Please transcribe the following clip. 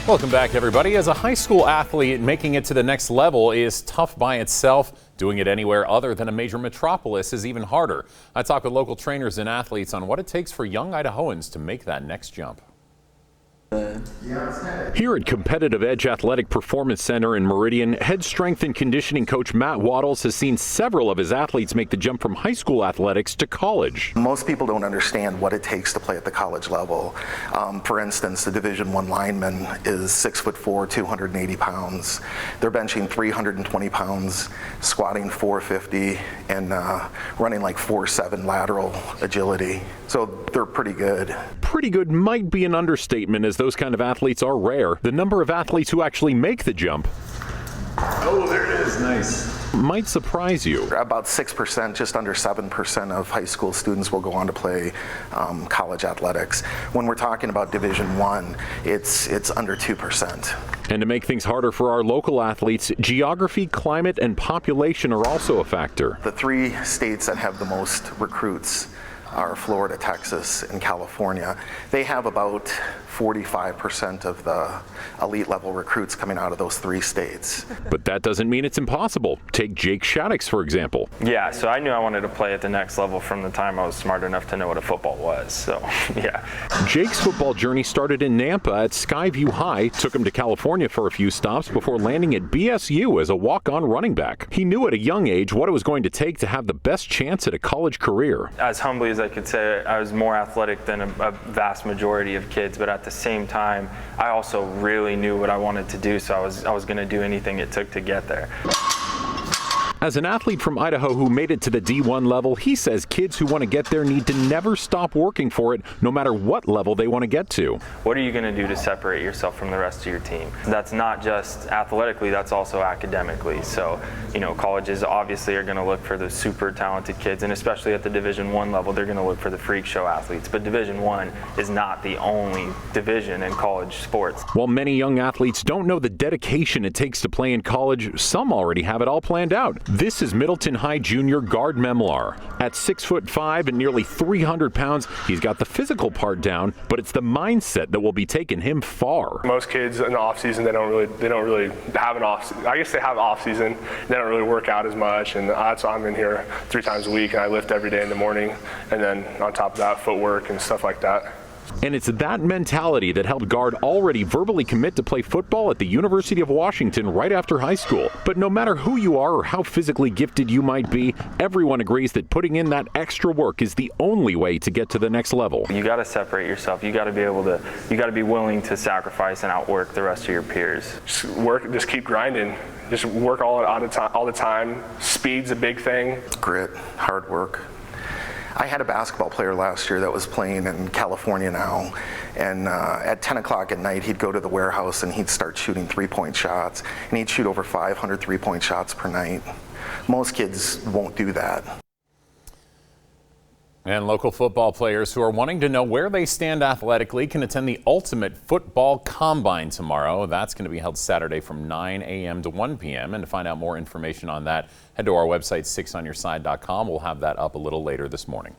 Welcome back, everybody. As a high school athlete, making it to the next level is tough by itself. Doing it anywhere other than a major metropolis is even harder. I talk with local trainers and athletes on what it takes for young Idahoans to make that next jump. Here at Competitive Edge Athletic Performance Center in Meridian, head strength and conditioning coach Matt Waddles has seen several of his athletes make the jump from high school athletics to college. Most people don't understand what it takes to play at the college level. For instance, the Division I lineman is 6'4", 280 pounds. They're benching 320 pounds, squatting 450, and running like 4.7 lateral agility. So they're pretty good. Pretty good might be an understatement, as those kind of athletes are rare. The number of athletes who actually make the jump, oh, there it is, nice, might surprise you. About 6%, just under 7% of high school students will go on to play college athletics. When we're talking about Division I, it's under 2%. And to make things harder for our local athletes, geography, climate, and population are also a factor. The three states that have the most recruits are Florida, Texas, and California. They have about 45% of the elite level recruits coming out of those three states. But that doesn't mean it's impossible. Take Jake Shaddix, for example. Yeah, so I knew I wanted to play at the next level from the time I was smart enough to know what a football was, so yeah. Jake's football journey started in Nampa at Skyview High, took him to California for a few stops before landing at BSU as a walk-on running back. He knew at a young age what it was going to take to have the best chance at a college career. As humbly as I could say, I was more athletic than a vast majority of kids, but at the same time, I also really knew what I wanted to do, so I was going to do anything it took to get there. As an athlete from Idaho who made it to the D1 level, he says kids who want to get there need to never stop working for it, no matter what level they want to get to. What are you going to do to separate yourself from the rest of your team? That's not just athletically, that's also academically. So, colleges obviously are going to look for the super talented kids, and especially at the Division I level, they're going to look for the freak show athletes. But Division I is not the only division in college sports. While many young athletes don't know the dedication it takes to play in college, some already have it all planned out. This is Middleton High junior Gard Memlar. At 6'5" and nearly 300 pounds, he's got the physical part down, but it's the mindset that will be taking him far. Most kids in the off season, they don't really have an off. I guess they have off season. They don't really work out as much, and that's why I'm in here 3 times a week, and I lift every day in the morning, and then on top of that, footwork and stuff like that. And it's that mentality that helped Gard already verbally commit to play football at the University of Washington right after high school. But no matter who you are or how physically gifted you might be, everyone agrees that putting in that extra work is the only way to get to the next level. You got to separate yourself. You got to be willing to sacrifice and outwork the rest of your peers. Just keep grinding. Just work all the time. Speed's a big thing. Grit, hard work. I had a basketball player last year that was playing in California now, and at 10 o'clock at night he'd go to the warehouse and he'd start shooting 3-point shots, and he'd shoot over 500 3-point shots per night. Most kids won't do that. And local football players who are wanting to know where they stand athletically can attend the Ultimate Football Combine tomorrow. That's going to be held Saturday from 9 a.m. to 1 p.m. And to find out more information on that, head to our website, 6onyourside.com. We'll have that up a little later this morning.